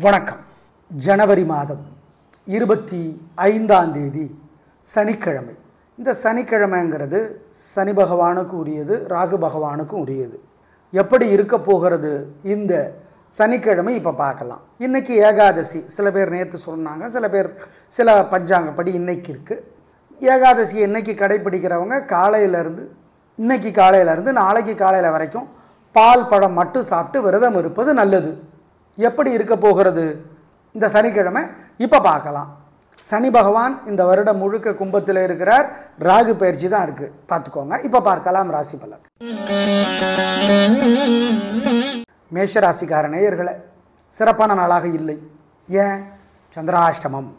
வணக்கம். ஜனவரி மாதம் 25ஆம் தேதி சனிக்கிழமை. இந்த சனிக்கிழமைங்கிறது சனி பகவானுக்கு உரியது, ராகு பகவானுக்கும் உரியது. எப்படி இருக்க போகிறது இந்த சனிக்கிழமை இப்போ பார்க்கலாம். இன்றைக்கி ஏகாதசி, சில பேர் நேற்று சொன்னாங்க, சில பேர் சில பஞ்சாங்கப்படி இன்றைக்கி இருக்குது. ஏகாதசி இன்றைக்கி கடைப்பிடிக்கிறவங்க இன்னைக்கு காலையிலேருந்து நாளைக்கு காலையில் வரைக்கும் பால் பழம் மட்டும் சாப்பிட்டு விரதம் இருப்பது நல்லது. எப்படி இருக்க போகிறது இந்த சனிக்கிழமை இப்போ பார்க்கலாம். சனி பகவான் இந்த வருடம் முழுக்க கும்பத்தில் இருக்கிறார். ராகு பயிற்சி தான் இருக்குது, பார்த்துக்கோங்க. இப்போ பார்க்கலாம் ராசி பலன். மேஷ ராசிக்கார நேயர்களே, சிறப்பான நாளாக இல்லை. ஏன்? சந்திராஷ்டமம்.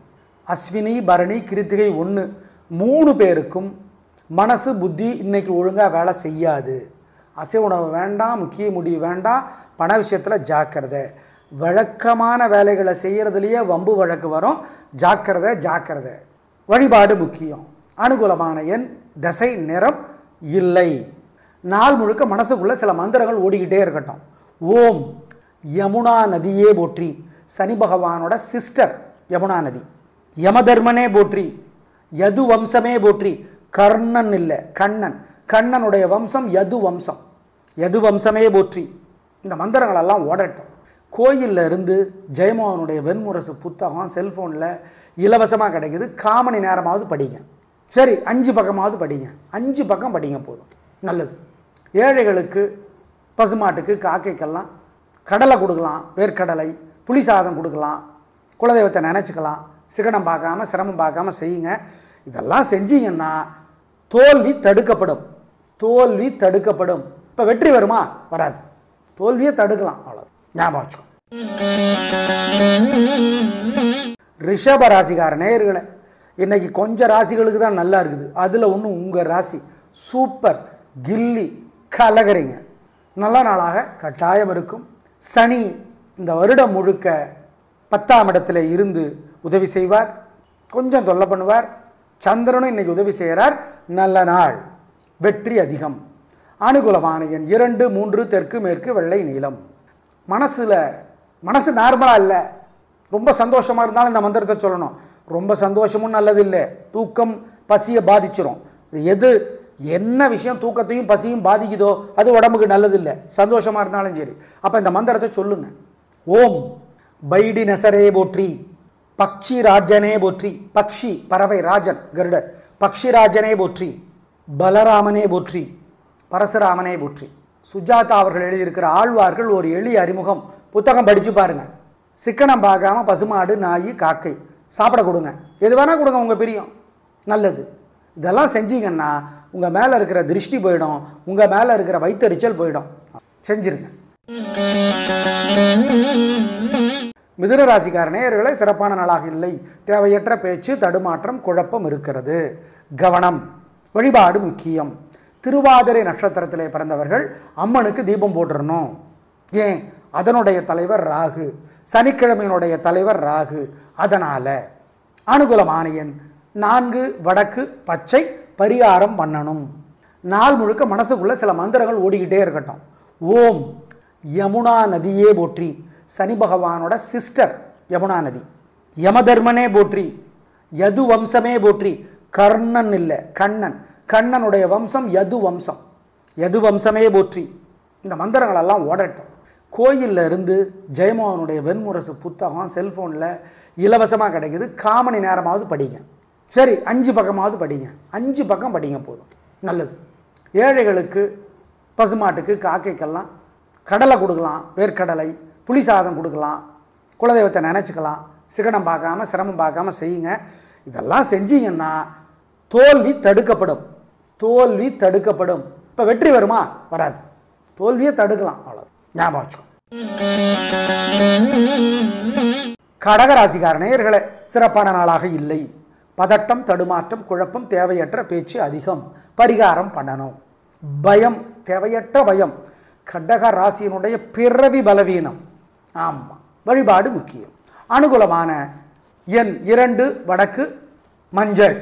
அஸ்வினி பரணி கிருத்திகை 1 3 பேருக்கும் மனசு புத்தி இன்னைக்கு ஒழுங்காக வேலை செய்யாது. அசைவ உணவு வேண்டாம், முக்கிய முடிவு வேண்டாம், பண விஷயத்தில் ஜாக்கிரதை. வழக்கமான வேலைகளை செய்கிறதுலையே வம்பு வழக்கு வரும். ஜாக்கிரதை. வழிபாடு முக்கியம். அனுகூலமான எண், தசை, நிறம் இல்லை. நாள் முழுக்க மனசுக்குள்ளே சில மந்திரங்கள் ஓடிக்கிட்டே இருக்கட்டும். ஓம் யமுனா நதியே போற்றி. சனி பகவானோட சிஸ்டர் யமுனா நதி. யமதர்மனே போற்றி. யது வம்சமே போற்றி. கர்ணன் இல்லை, கண்ணன். கண்ணனுடைய வம்சம் யது வம்சம். யது வம்சமே போற்றி. இந்த மந்திரங்களெல்லாம் ஓடட்டும். கோயிலில் இருந்து ஜெயமோகனுடைய வெண்முரசு புத்தகம் செல்ஃபோனில் இலவசமாக கிடைக்குது. காமணி நேரமாவது படிங்க. சரி, 5 பக்கமாவது படிங்க. 5 பக்கம் படிங்க போதும், நல்லது. ஏழைகளுக்கு, பசுமாட்டுக்கு, காக்கைக்கெல்லாம் கடலை கொடுக்கலாம். வேர்க்கடலை, புளி சாதம் கொடுக்கலாம். குலதெய்வத்தை நினச்சிக்கலாம். சிக்கனம் பார்க்காம, சிரமம் பார்க்காம செய்யுங்க. இதெல்லாம் செஞ்சீங்கன்னா தோல்வி தடுக்கப்படும். இப்போ வெற்றி வருமா? வராது. தோல்வியை தடுக்கலாம், அவ்வளோ ஞாபகம் வச்சுக்கோ. ரிஷப ராசிக்கார நேயர்களே, இன்னைக்கு கொஞ்சம் ராசிகளுக்கு தான் நல்லா இருக்குது. அதில் ஒன்று உங்கள் ராசி. சூப்பர், கில்லி, கலகரிங்க. நல்ல நாளாக கட்டாயம் இருக்கும். சனி இந்த வருடம் முழுக்க 10ஆம் இடத்துல இருந்து உதவி செய்வார், கொஞ்சம் தொல்லை பண்ணுவார். சந்திரனும் இன்னைக்கு உதவி செய்கிறார். நல்ல நாள், வெற்றி அதிகம். அனுகூலமான எண் 2, 3, தெற்கு மேற்கு, வெள்ளை, நீலம். மனசு நார்மலாக இல்லை. ரொம்ப சந்தோஷமாக இருந்தாலும் இந்த மந்திரத்தை சொல்லணும். ரொம்ப சந்தோஷமும் நல்லது இல்லை. தூக்கம் பசியை பாதிச்சிடும். என்ன விஷயம் தூக்கத்தையும் பசியும் பாதிக்குதோ அது உடம்புக்கு நல்லது இல்லை, சந்தோஷமாக இருந்தாலும் சரி. அப்போ இந்த மந்திரத்தை சொல்லுங்க. ஓம் பைடி நசரே போற்றி. பக்ஷி ராஜனே போற்றி. பக்ஷி பறவை, ராஜன் கருடர். பக்ஷி ராஜனே போற்றி. பலராமனே போற்றி. பரசுராமனே போற்றி. சுஜாதா அவர்கள் எழுதியிருக்கிற ஆழ்வார்கள் ஒரு எளிய அறிமுகம் புத்தகம் படித்து பாருங்க. சிக்கனம் பார்க்காம பசுமாடு, நாய், காக்கை சாப்பிட கொடுங்க. எது வேணால் கொடுங்க, உங்கள் பிரியம், நல்லது. இதெல்லாம் செஞ்சீங்கன்னா உங்கள் மேலே இருக்கிற திருஷ்டி போயிடும், உங்கள் மேலே இருக்கிற வைத்தறிச்சல் போயிடும். செஞ்சிருங்க. மிதுன ராசிக்கார நேயர்களே, சிறப்பான நாளாக இல்லை. தேவையற்ற பேச்சு, தடுமாற்றம், குழப்பம் இருக்கிறது. கவனம். வழிபாடு முக்கியம். திருவாதிரை நட்சத்திரத்திலே பிறந்தவர்கள் அம்மனுக்கு தீபம் போட்டுறணும். ஏன்? அதனுடைய தலைவர் ராகு. சனிக்கிழமையினுடைய தலைவர் ராகு. அதனால் அனுகூலமான எண் 4, வடக்கு, பச்சை. பரிகாரம் பண்ணணும். நாள் முழுக்க மனசுக்குள்ளே சில மந்திரங்கள் ஓடிக்கிட்டே இருக்கட்டும். ஓம் யமுனா நதியே போற்றி. சனி பகவானோட சிஸ்டர் யமுனா நதி. யமதர்மனே போற்றி. யது வம்சமே போற்றி. கர்ணன் இல்லை, கண்ணன். கண்ணனுடைய வம்சம் யது வம்சம். யது வம்சமே போற்றி. இந்த மந்திரங்களெல்லாம் ஓடட்டும். கோயிலில் இருந்து ஜெயமோகனுடைய வெண்முரசு புத்தகம் செல்ஃபோனில் இலவசமாக கிடைக்குது. காமணி நேரமாவது படிங்க. சரி, 5 பக்கமாவது படிங்க. 5 பக்கம் படிங்க போதும், நல்லது. ஏழைகளுக்கு, பசுமாட்டுக்கு, காக்கைக்கெல்லாம் கடலை கொடுக்கலாம். வேர்க்கடலை, புளி சாதம் கொடுக்கலாம். குலதெய்வத்தை நினச்சிக்கலாம். சிக்கனம் பார்க்காம, சிரமம் பார்க்காம செய்யுங்க. இதெல்லாம் செஞ்சீங்கன்னா தோல்வி தடுக்கப்படும். இப்போ வெற்றி வருமா? வராது. தோல்வியை தடுக்கலாம், அவ்வளோ ஞாபகம் வச்சுக்கோ. கடகராசிக்கார நேயர்களே, சிறப்பான நாளாக இல்லை. பதட்டம், தடுமாற்றம், குழப்பம், தேவையற்ற பேச்சு அதிகம். பரிகாரம் பண்ணணும். பயம், தேவையற்ற பயம் கடக ராசியினுடைய பிறவி பலவீனம். ஆமாம், வழிபாடு முக்கியம். அனுகூலமான எண் 2, வடக்கு, மஞ்சள்.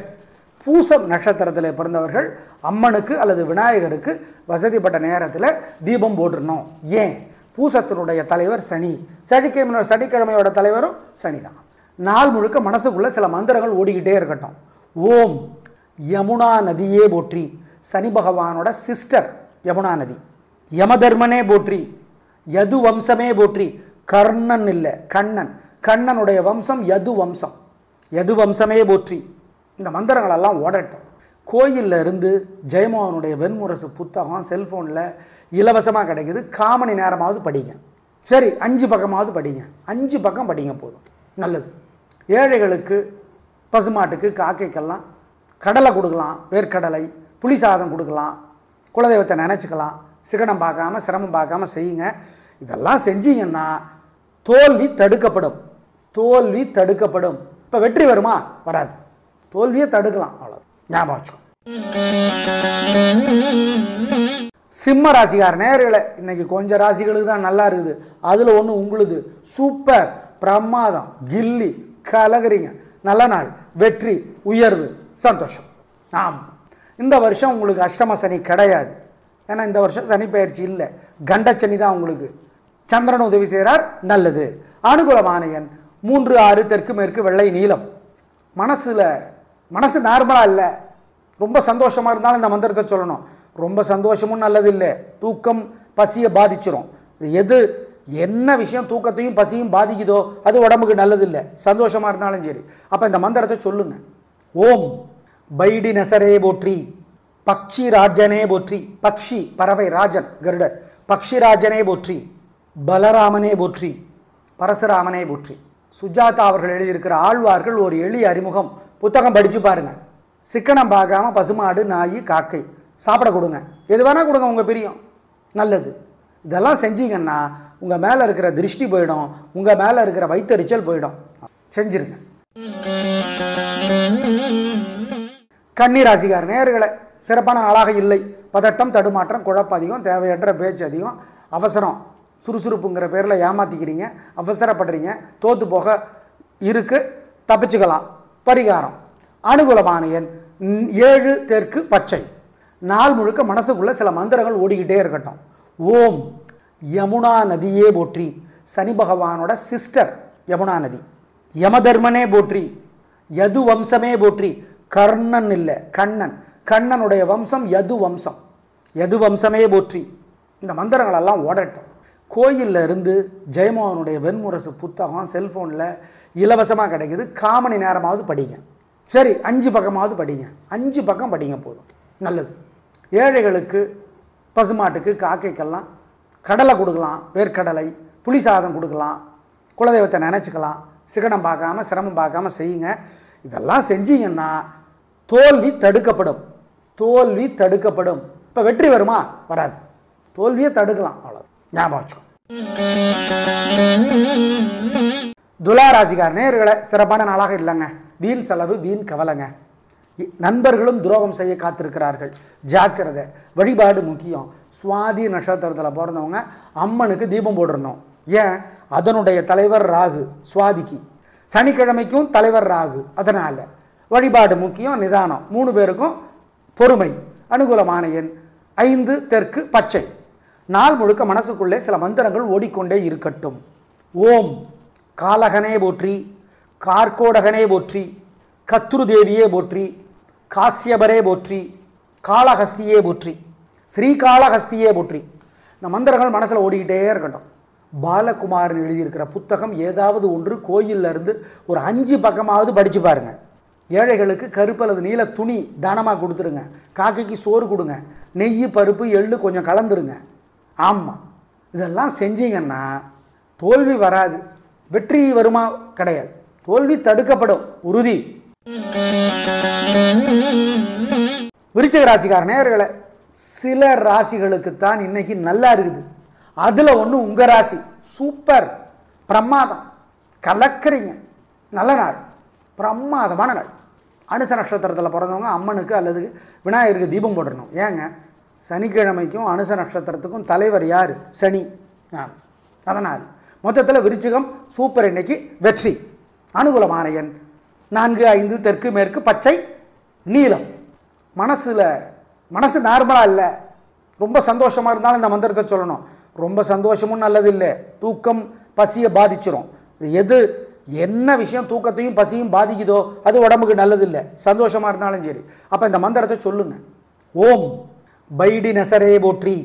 பூசம் நட்சத்திரத்தில் பிறந்தவர்கள் அம்மனுக்கு அல்லது விநாயகருக்கு வசதிப்பட்ட நேரத்தில் தீபம் போட்டுடணும். ஏன்? பூசத்தினுடைய தலைவர் சனி, சனிக்கிழமையோட தலைவரும் சனி தான். நாள் முழுக்க மனசுக்குள்ளே சில மந்திரங்கள் ஓடிக்கிட்டே இருக்கட்டும். ஓம் யமுனா நதியே போற்றி, சனி பகவானோட சிஸ்டர் யமுனா நதி. யமதர்மனே போற்றி, யது வம்சமே போற்றி. கர்ணன் இல்லை, கண்ணன், கண்ணனுடைய வம்சம் யது வம்சம், யது வம்சமே போற்றி. இந்த மந்திரங்களெல்லாம் ஓடட்டும். கோயிலில் இருந்து ஜெயமோகனுடைய வெண்முரசு புத்தகம் செல்ஃபோனில் இலவசமாக கிடைக்குது. காமணி நேரமாவது படிங்க. சரி, 5 பக்கமாவது படிங்க. 5 பக்கம் படிங்க போதும், நல்லது. ஏழைகளுக்கு, பசுமாட்டுக்கு, காக்கைக்கெல்லாம் கடலை கொடுக்கலாம், வேர்க்கடலை, புளி சாதம் கொடுக்கலாம், குலதெய்வத்தை நினச்சிக்கலாம். சிக்கனம் பார்க்காம சிரமம் பார்க்காம செய்யுங்க. இதெல்லாம் செஞ்சீங்கன்னா தோல்வி தடுக்கப்படும். தோல்வி தடுக்கப்படும். இப்போ வெற்றி வருமா? வராது. தோல்வியை தடுக்கலாம், அவ்வளோ ஞாபகம் வச்சுக்கோ. சிம்ம ராசிக்கார நேயர்களே, இன்னைக்கு கொஞ்சம் ராசிகளுக்கு தான் நல்லா இருக்குது. அதில் ஒன்று உங்களுது. சூப்பர், பிரமாதம், கில்லி, கலகுறீங்க. நல்ல நாள், வெற்றி, உயர்வு, சந்தோஷம். ஆமாம், இந்த வருஷம் உங்களுக்கு அஷ்டம சனி கிடையாது. ஏன்னா இந்த வருஷம் சனி பயிற்சி இல்லை, கண்டச்சனி தான் உங்களுக்கு. சந்திரன் உதவி செய்கிறார், நல்லது. அனுகூலமான எண் 3, 6, தெற்கு மேற்கு, வெள்ளை, நீலம். மனசு நார்மலாக இல்லை, ரொம்ப சந்தோஷமாக இருந்தாலும் இந்த மந்திரத்தை சொல்லணும். ரொம்ப சந்தோஷமும் நல்லது இல்லை, தூக்கம் பசியை பாதிச்சிடும். என்ன விஷயம் தூக்கத்தையும் பசியும் பாதிக்குதோ அது உடம்புக்கு நல்லது இல்லை, சந்தோஷமாக இருந்தாலும் சரி. அப்போ இந்த மந்திரத்தை சொல்லுங்க. ஓம் பைடி நசரே போற்றி, பக்ஷி ராஜனே போற்றி. பக்ஷி பறவை, ராஜன் கருடர். பக்ஷி ராஜனே போற்றி, பலராமனே போற்றி, பரசுராமனே போற்றி. சுஜாதா அவர்கள் எழுதியிருக்கிற ஆழ்வார்கள் ஒரு எளிய அறிமுகம் புத்தகம் படித்து பாருங்க. சிக்கனம் பார்க்காம பசுமாடு, நாய், காக்கை சாப்பிட கொடுங்க. எது வேணால் கொடுங்க, உங்கள் பிரியம், நல்லது. இதெல்லாம் செஞ்சீங்கன்னா உங்கள் மேலே இருக்கிற திருஷ்டி போயிடும், உங்கள் மேலே இருக்கிற வைத்தறிச்சல் போயிடும். செஞ்சிருங்க. கன்னி ராசிக்கார நேயர்களே, சிறப்பான நாளாக இல்லை. பதட்டம், தடுமாற்றம், குழப்பம் அதிகம், தேவையற்ற பேச்சு அதிகம், அவசரம், சுறுசுறுப்புங்கிற பேரில் ஏமாற்றிக்கிறீங்க, அவசரப்படுறீங்க, தோற்று போக இருக்கு. தப்பிச்சுக்கலாம். பரிகாரம் அனுகூலமான எண் 7, தெற்கு, பச்சை. நாள் முழுக்க மனசுக்குள்ள சில மந்திரங்கள் ஓடிக்கிட்டே இருக்கட்டும். ஓம் யமுனா நதியே போற்றி, சனி பகவானோட சிஸ்டர் யமுனா நதி. யமதர்மனே போற்றி, யது வம்சமே போற்றி. கர்ணன் இல்லை, கண்ணன், கண்ணனுடைய வம்சம் யது வம்சம், யது வம்சமே போற்றி. இந்த மந்திரங்களெல்லாம் ஓடட்டும். கோயிலில் இருந்து ஜெயமோகனுடைய வெண்முரசு புத்தகம் செல்ஃபோனில் இலவசமாக கிடைக்குது. காமணி நேரமாவது படிங்க. சரி, 5 பக்கமாவது படிங்க. 5 பக்கம் படிங்க போதும், நல்லது. ஏழைகளுக்கு, பசுமாட்டுக்கு, காக்கைக்கெல்லாம் கடலை கொடுக்கலாம், வேர்க்கடலை, புளி சாதம் கொடுக்கலாம், குலதெய்வத்தை நினச்சிக்கலாம். சிக்கனம் பார்க்காம சிரமம் பார்க்காம செய்யுங்க. இதெல்லாம் செஞ்சீங்கன்னா தோல்வி தடுக்கப்படும். தோல்வி தடுக்கப்படும். இப்போ வெற்றி வருமா? வராது. தோல்வியை தடுக்கலாம், அவ்வளோ ஞாபகம் வச்சுக்கோ. துலா ராசிக்கார நேயர்களே, சிறப்பான நாளாக இல்லைங்க. வீண் செலவு, வீண் கவலைங்க. நண்பர்களும் துரோகம் செய்ய காத்திருக்கிறார்கள், ஜாக்கிரதை. வழிபாடு முக்கியம். சுவாதி நட்சத்திரத்தில் பிறந்தவங்க அம்மனுக்கு தீபம் போட்டுருந்தோம். ஏன்? அதனுடைய தலைவர் ராகு, சுவாதிக்கு. சனிக்கிழமைக்கும் தலைவர் ராகு, அதனால் வழிபாடு முக்கியம், நிதானம். 3 பேருக்கும் பொறுமை. அனுகூலமான எண் 5, தெற்கு, பச்சை. நாள் முழுக்க மனசுக்குள்ளே சில மந்திரங்கள் ஓடிக்கொண்டே இருக்கட்டும். ஓம் காலகனே போற்றி, கார்கோடகனே போற்றி, கத்ரு தேவியே போற்றி, காசியபரே போற்றி, காளஹஸ்தியே போற்றி, ஸ்ரீகாளஹஸ்தியே போற்றி. இந்த மந்திரங்கள் மனசில் ஓடிக்கிட்டே இருக்கட்டும். பாலகுமாரன் எழுதியிருக்கிற புத்தகம் ஏதாவது ஒன்று கோயிலில் இருந்து ஒரு 5 பக்கமாவது படித்து பாருங்க. ஏழைகளுக்கு கருப்பு அல்லது நீல துணி தானமாக கொடுத்துருங்க. காக்கைக்கு சோறு கொடுங்க. நெய், பருப்பு, எள்ளு கொஞ்சம் கலந்துருங்க. ஆமாம், இதெல்லாம் செஞ்சீங்கன்னா தோல்வி வராது. வெற்றி வருமா? கிடையாது. தோல்வி தடுக்கப்படும், உறுதி. விருச்சிக ராசிக்கார நேயர்களே, சில ராசிகளுக்குத்தான் இன்னைக்கு நல்லா இருக்குது. அதில் ஒன்று உங்கள் ராசி. சூப்பர், பிரமாதம், கலக்கிறீங்க. நல்ல நாள், பிரமாதமான நாள். அனுச நட்சத்திரத்தில் பிறந்தவங்க அம்மனுக்கு அல்லது விநாயகருக்கு தீபம் போடணும். ஏங்க? சனிக்கிழமைக்கும் அனுச நட்சத்திரத்துக்கும் தலைவர் யார்? சனி. அதனால் மொத்தத்தில் விருச்சிகம் சூப்பர். இன்னைக்கு வெற்றி. அனுகூலமான எண் 4, 5, தெற்கு மேற்கு, பச்சை, நீலம். மனசு நார்மலாக இல்லை, ரொம்ப சந்தோஷமாக இருந்தாலும் இந்த மந்திரத்தை சொல்லணும். ரொம்ப சந்தோஷமும் நல்லதில்லை, தூக்கம் பசியை பாதிச்சிரும். எது என்ன விஷயம் தூக்கத்தையும் பசியும் பாதிக்குதோ அது உடம்புக்கு நல்லதில்லை, சந்தோஷமாக இருந்தாலும் சரி. அப்போ இந்த மந்திரத்தை சொல்லுங்கள். ஓம் பைடி நசரே போற்றி,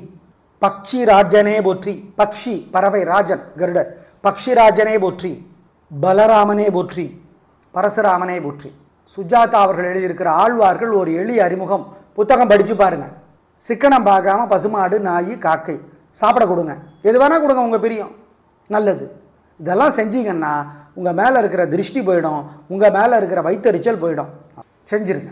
பக்ஷி ராஜனே போற்றி, பக்ஷி பறவை, ராஜன் கருடர், பக்ஷி ராஜனே போற்றி, பலராமனே போற்றி, பரசுராமனே போற்றி. சுஜாதா அவர்கள் எழுதியிருக்கிற ஆழ்வார்கள் ஒரு எளிய அறிமுகம் புத்தகம் படித்து பாருங்க. சிக்கனம் பார்க்காம பசுமாடு, நாய், காக்கை சாப்பிட கொடுங்க, எது வேணால் கொடுங்க, உங்கள் பிரியம், நல்லது. இதெல்லாம் செஞ்சீங்கன்னா உங்கள் மேலே இருக்கிற திருஷ்டி போயிடும், உங்கள் மேலே இருக்கிற வைத்தறிச்சல் போயிடும். செஞ்சிருங்க.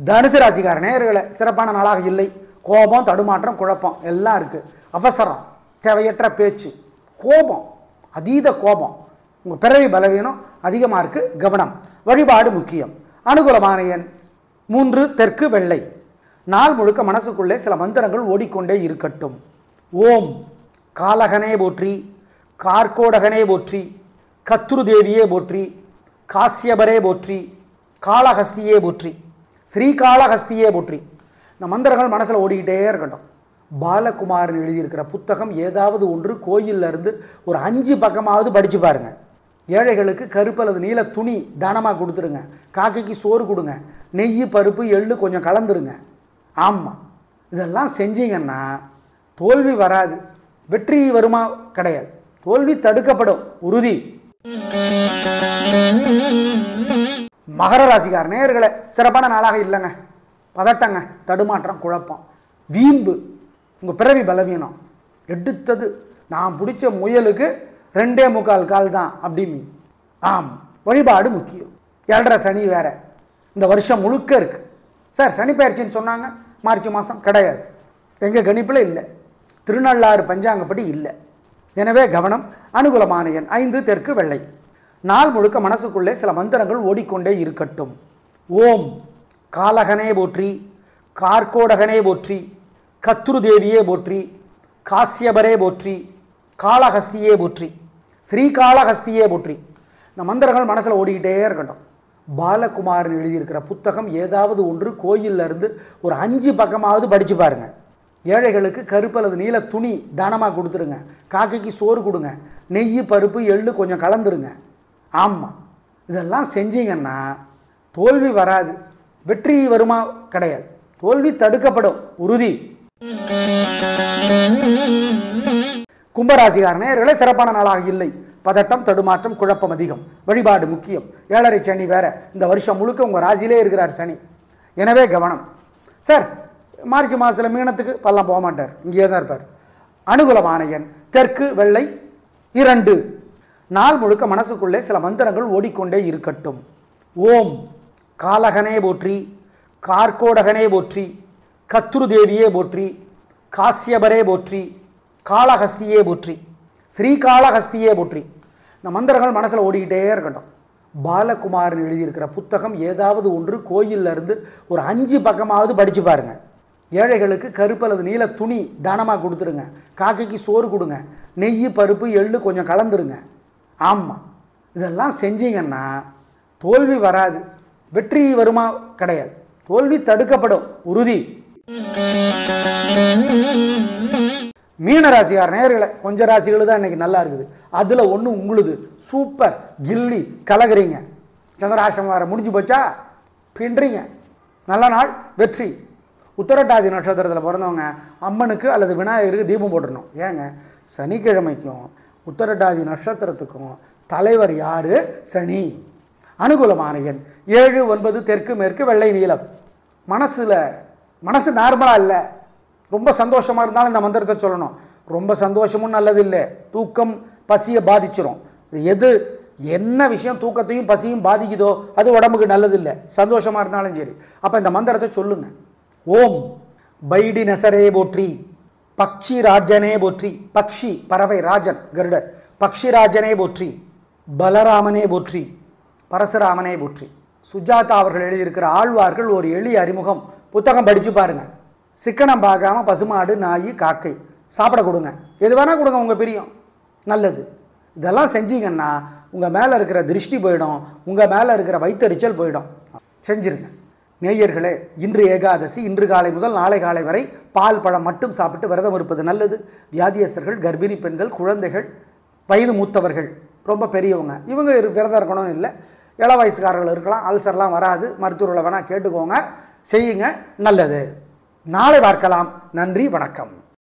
தனுசு ராசிக்கார நேயர்களே, சிறப்பான நாளாக இல்லை. கோபம், தடுமாற்றம், குழப்பம் எல்லாம் இருக்குது. அவசரம், தேவையற்ற பேச்சு, கோபம், அதீத கோபம், உங்கள் பிறவி பலவீனம் அதிகமாக இருக்குது, கவனம். வழிபாடு முக்கியம். அனுகூலமான எண் 3, தெற்கு வெள்ளை. நாள் முழுக்க மனசுக்குள்ளே சில மந்திரங்கள் ஓடிக்கொண்டே இருக்கட்டும். ஓம் காலகனே போற்றி, கார்கோடகனே போற்றி, கத்ரு தேவியே போற்றி, காசியபரே போற்றி, காளஹஸ்தியே போற்றி, ஸ்ரீகாளஹஸ்தியே போற்றி. இந்த மந்திரங்கள் மனசில் ஓடிக்கிட்டே இருக்கட்டும். பாலகுமாரன் எழுதியிருக்கிற புத்தகம் ஏதாவது ஒன்று கோயிலில் இருந்து ஒரு 5 பக்கமாவது படித்து பாருங்க. ஏழைகளுக்கு கருப்பு அல்லது நீல துணி தானமாக கொடுத்துருங்க. காக்கைக்கு சோறு கொடுங்க. நெய், பருப்பு, எள்ளு கொஞ்சம் கலந்துருங்க. ஆமாம், இதெல்லாம் செஞ்சீங்கன்னா தோல்வி வராது, வெற்றி வருமா கிடையாது, தோல்வி தடுக்கப்படும், உறுதி. மகர ராசிக்கார நேயர்களே, சிறப்பான நாளாக இல்லைங்க. பதட்டங்க, தடுமாற்றம், குழப்பம், வீம்பு, உங்கள் பிறவி பலவீனம், எடுத்தது நான் பிடிச்ச முயலுக்கு 2.25 கால் தான் அப்படின்னு. ஆம், வழிபாடு முக்கியம். 7.5 சனி வேற இந்த வருஷம் முழுக்க இருக்கு. சார் சனி பயிற்சின்னு சொன்னாங்க, மார்ச் மாதம் கிடையாது, எங்கள் கணிப்பில் இல்லை, திருநள்ளாறு பஞ்சாங்கப்படி இல்லை. எனவே கவனம். அனுகூலமான எண் 5, தெற்கு வெள்ளை. நாள் முழுக்க மனசுக்குள்ளே சில மந்திரங்கள் ஓடிக்கொண்டே இருக்கட்டும். ஓம் காலகனே போற்றி, கார்கோடகனே போற்றி, கத்ரு தேவியே போற்றி, காசியபரே போற்றி, காளஹஸ்தியே போற்றி, ஸ்ரீகாளஹஸ்தியே போற்றி. இந்த மந்திரங்கள் மனசில் ஓடிக்கிட்டே இருக்கட்டும். பாலகுமாரன் எழுதியிருக்கிற புத்தகம் ஏதாவது ஒன்று கோயிலில் இருந்து ஒரு 5 பக்கமாவது படித்து பாருங்க. ஏழைகளுக்கு கருப்பு அல்லது நீல துணி தானமாக கொடுத்துருங்க. காக்கைக்கு சோறு கொடுங்க. நெய், பருப்பு, எள்ளு கொஞ்சம் கலந்துருங்க. ஆமாம், இதெல்லாம் செஞ்சீங்கன்னா தோல்வி வராது, வெற்றி வருமா கிடையாது, தோல்வி தடுக்கப்படும், உறுதி. கும்பராசிக்கார நேயர்களே, சிறப்பான நாளாக இல்லை. பதட்டம், தடுமாற்றம், குழப்பம் அதிகம். வழிபாடு முக்கியம். 7.5 சனி வேற இந்த வருஷம் முழுக்க உங்கள் ராசியிலே இருக்கிறார் சனி. எனவே கவனம். சார் மார்ச் மாதத்தில் மீனத்துக்கு பல்லாம் போக மாட்டார், இங்கேயே தான் இருப்பார். அனுகூலமான எண் தெற்கு வெள்ளை 2. நாள் முழுக்க மனசுக்குள்ளே சில மந்திரங்கள் ஓடிக்கொண்டே இருக்கட்டும். ஓம் காலகனே போற்றி, கார்கோடகனே போற்றி, கத்ரு தேவியே போற்றி, காசியபரே போற்றி, காளஹஸ்தியே போற்றி, ஸ்ரீகாளஹஸ்தியே போற்றி. இந்த மந்திரங்கள் மனசில் ஓடிக்கிட்டே இருக்கட்டும். பாலகுமாரன் எழுதியிருக்கிற புத்தகம் ஏதாவது ஒன்று கோயிலில் இருந்து ஒரு 5 பக்கமாவது படித்து பாருங்க. ஏழைகளுக்கு கருப்பு அல்லது நீல துணி தானமாக கொடுத்துருங்க. காக்கைக்கு சோறு கொடுங்க. நெய், பருப்பு, எள்ளு கொஞ்சம் கலந்துருங்க. ஆமாம், இதெல்லாம் செஞ்சீங்கன்னா தோல்வி வராது, வெற்றி வருமா கிடையாது, தோல்வி தடுக்கப்படும், உறுதி. மீனராசியார் நேயர்களே, கொஞ்சம் ராசிகள் தான் இன்னைக்கு நல்லா இருக்குது. அதில் ஒன்று உங்களுது. சூப்பர், கில்லி கலகுறீங்க. சந்திராஷ்டமம் வேறு முடிஞ்சு போச்சா, பின்றீங்க. நல்ல நாள், வெற்றி. உத்தரட்டாதி நட்சத்திரத்தில் பிறந்தவங்க அம்மனுக்கு அல்லது விநாயகருக்கு தீபம் போட்டுடணும். ஏங்க, சனிக்கிழமைக்கும் உத்தரட்டாதி நட்சத்திரத்துக்கும் தலைவர் யார்? சனி. அனுகூலமான எண் 7, 9, தெற்கு மேற்கு வெள்ளை நீலம். மனசு நார்மலாக இல்லை, ரொம்ப சந்தோஷமாக இருந்தாலும் இந்த மந்திரத்தை சொல்லணும். ரொம்ப சந்தோஷமும் நல்லதில்லை, தூக்கம் பசியை பாதிச்சிரும். என்ன விஷயம் தூக்கத்தையும் பசியும் பாதிக்குதோ அது உடம்புக்கு நல்லதில்லை, சந்தோஷமாக இருந்தாலும் சரி. அப்போ இந்த மந்திரத்தை சொல்லுங்கள். ஓம் பைடி நசரே போற்றி, பக்ஷி ராஜனே போற்றி, பக்ஷி பறவை, ராஜன் கருடர், பக்ஷி ராஜனே போற்றி, பலராமனே போற்றி, பரசுராமனே போற்றி. சுஜாதா அவர்கள் எழுதியிருக்கிற ஆழ்வார்கள் ஒரு எளிய அறிமுகம் புத்தகம் படித்து பாருங்கள். சிக்கனம் பார்க்காம பசுமாடு, நாய், காக்கை சாப்பிட கொடுங்க, எது வேணால் கொடுங்க, உங்கள் பிரியம், நல்லது. இதெல்லாம் செஞ்சீங்கன்னா உங்கள் மேலே இருக்கிற திருஷ்டி போயிடும், உங்கள் மேலே இருக்கிற வைத்தறிச்சல் போயிடும். செஞ்சுருங்க. நேயர்களே, இன்று ஏகாதசி. இன்று காலை முதல் நாளை காலை வரை பால் பழம் மட்டும் சாப்பிட்டு விரதம் இருப்பது நல்லது. வியாதியஸ்தர்கள், கர்ப்பிணி பெண்கள், குழந்தைகள், வயது மூத்தவர்கள், ரொம்ப பெரியவங்க, இவங்க விரதம் இருக்கணும்னு இல்லை. இள வயசுக்காரர்கள் இருக்கலாம். அல்சர்லாம் வராது. மருத்துவர்களை வேணால் கேட்டுக்கோங்க, செய்யுங்க, நல்லது. நாளை பார்க்கலாம். நன்றி, வணக்கம்.